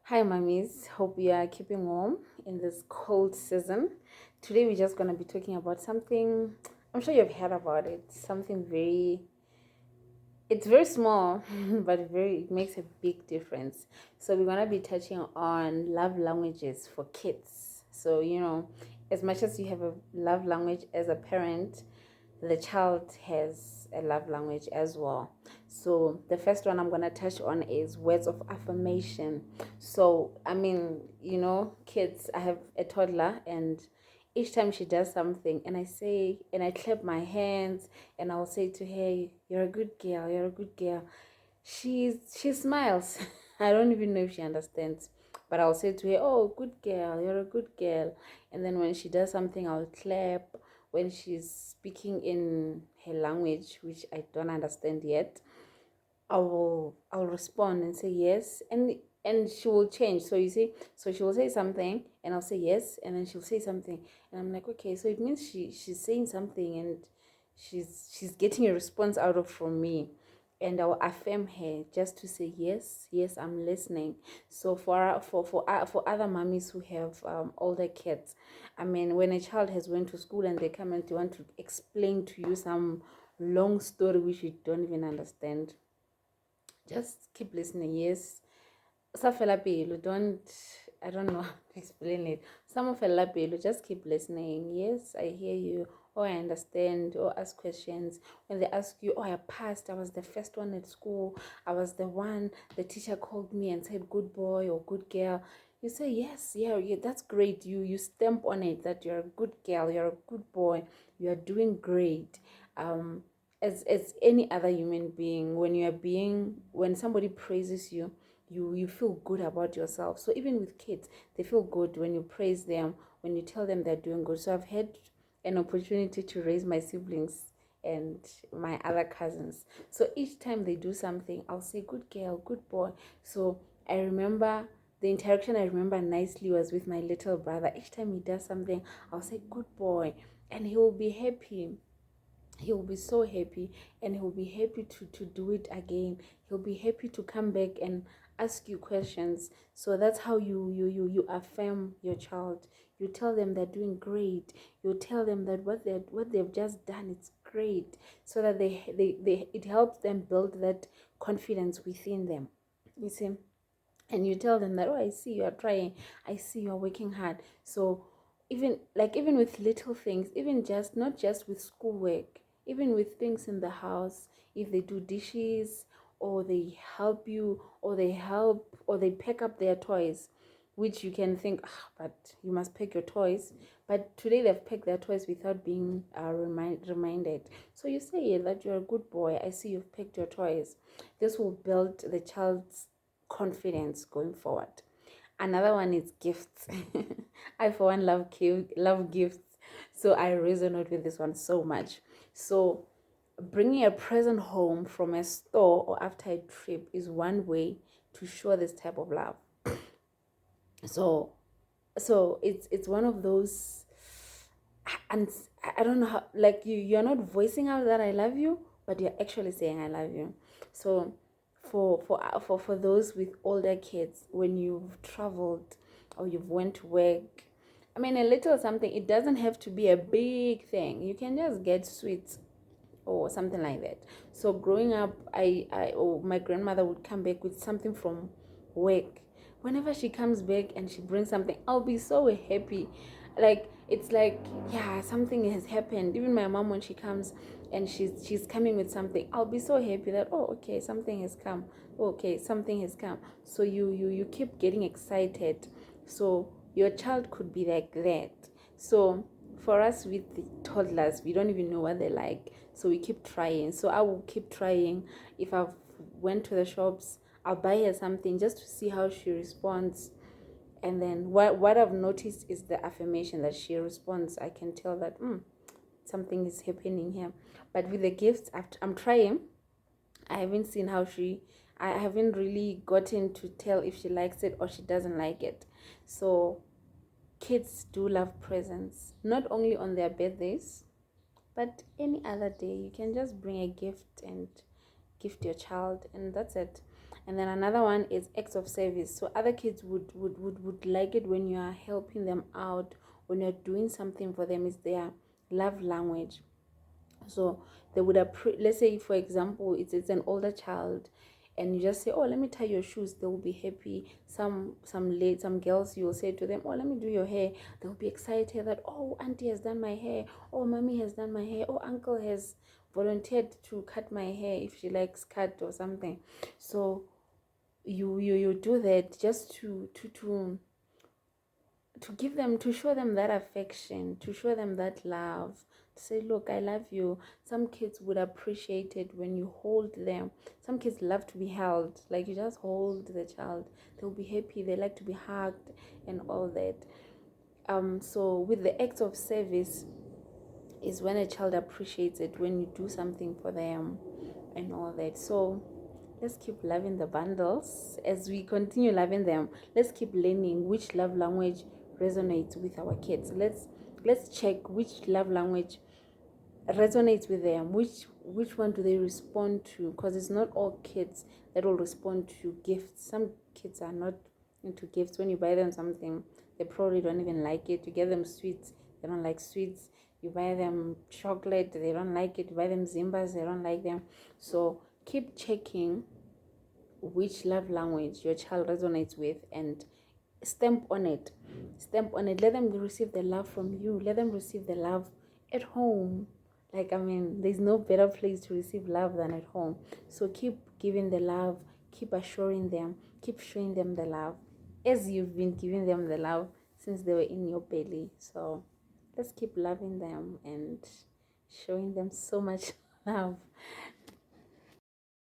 Hi, mummies. Hope you are keeping warm in this cold season. Today, we're just going to be talking about something. I'm sure you've heard about it. Something it's very small, but it makes a big difference. So, we're going to be touching on love languages for kids. So, as much as you have a love language as a parent, the child has a love language as well. So the first one I'm going to touch on is words of affirmation. So kids, I have a toddler, and each time she does something and I clap my hands and I'll say to her, you're a good girl, you're a good girl, she smiles. I don't even know if she understands, but I'll say to her, oh, good girl, you're a good girl. And then when she does something, I'll clap. When she's speaking in her language, which I don't understand yet, I'll respond and say yes, and she will change. So you see, so she will say something and I'll say yes, and then she'll say something and I'm like, okay, so it means she's saying something and she's getting a response out of from me. And I'll affirm her just to say yes, yes, I'm listening. So for other mummies who have older kids, I mean, when a child has went to school and they come and they want to explain to you some long story which you don't even understand, just keep listening. Yes, Safela pelo, I don't know how to explain it. Some fela pelo, just keep listening. Yes, I hear you, or I understand, or ask questions. When they ask you, oh, I passed, I was the first one at school, I was the one, the teacher called me and said good boy or good girl. You say yes, yeah, that's great. You stamp on it that you're a good girl, you're a good boy, you are doing great. As any other human being, when somebody praises you, you feel good about yourself. So even with kids, they feel good when you praise them, when you tell them they're doing good. So I've had an opportunity to raise my siblings and my other cousins. So each time they do something, I'll say good girl, good boy. So I remember the interaction I remember nicely was with my little brother. Each time he does something, I'll say good boy, and he will be happy. He will be so happy, and he'll be happy to do it again. He'll be happy to come back and ask you questions. So that's how you affirm your child. You tell them they're doing great. You tell them that what they've just done, it's great, so that they it helps them build that confidence within them, you see. And you tell them that, oh, I see you are trying, I see you are working hard. So even with little things, even just not just with schoolwork, even with things in the house, if they do dishes, or they help you, or they pack up their toys, which you can think, but you must pack your toys. But today they've packed their toys without being reminded. So you say that you're a good boy, I see you've packed your toys. This will build the child's confidence going forward. Another one is gifts. I for one love gifts, so I resonate with this one so much. So bringing a present home from a store or after a trip is one way to show this type of love. So it's one of those, and I don't know how, like, you're not voicing out that I love you, but you're actually saying I love you. So for those with older kids, when you've traveled or you've went to work, I mean, a little something, it doesn't have to be a big thing. You can just get sweets or something like that. So growing up, my grandmother would come back with something from work. Whenever she comes back and she brings something, I'll be so happy. Like, it's like, yeah, something has happened. Even my mom, when she comes and she's coming with something, I'll be so happy that, oh, okay, something has come. Okay, something has come. So you keep getting excited. So your child could be like that. So for us with the toddlers, we don't even know what they like, so we keep trying. So I will keep trying. If I've went to the shops, I'll buy her something just to see how she responds. And then what I've noticed is the affirmation that she responds. I can tell that something is happening here. But with the gifts, I'm trying. I haven't seen how I haven't really gotten to tell if she likes it or she doesn't like it. So kids do love presents, not only on their birthdays, but any other day. You can just bring a gift and gift your child, and that's it. And then another one is acts of service. So other kids would like it when you are helping them out, when you're doing something for them. Is their love language. So they would let's say, for example, it's an older child, and you just say, oh, let me tie your shoes. They will be happy. Some girls, you will say to them, oh, let me do your hair. They'll be excited that, oh, auntie has done my hair, oh, mommy has done my hair, oh, uncle has volunteered to cut my hair if she likes cut or something. So you do that just to give them, to show them that affection, to show them that love, to say, look, I love you. Some kids would appreciate it when you hold them. Some kids love to be held. Like, you just hold the child, they'll be happy. They like to be hugged and all that. So with the acts of service is when a child appreciates it, when you do something for them and all that. So let's keep loving the bundles. As we continue loving them, let's keep learning which love language resonates with our kids. Let's check which love language resonates with them, which one do they respond to, because it's not all kids that will respond to gifts. Some kids are not into gifts. When you buy them something, they probably don't even like it. You get them sweets, they don't like sweets. You buy them chocolate, they don't like it. You buy them zimbas, they don't like them. So keep checking which love language your child resonates with, and stamp on it. Let them receive the love from you. Let them receive the love at home. Like, I mean, there's no better place to receive love than at home. So keep giving the love, keep assuring them, keep showing them the love as you've been giving them the love since they were in your belly. So let's keep loving them and showing them so much love.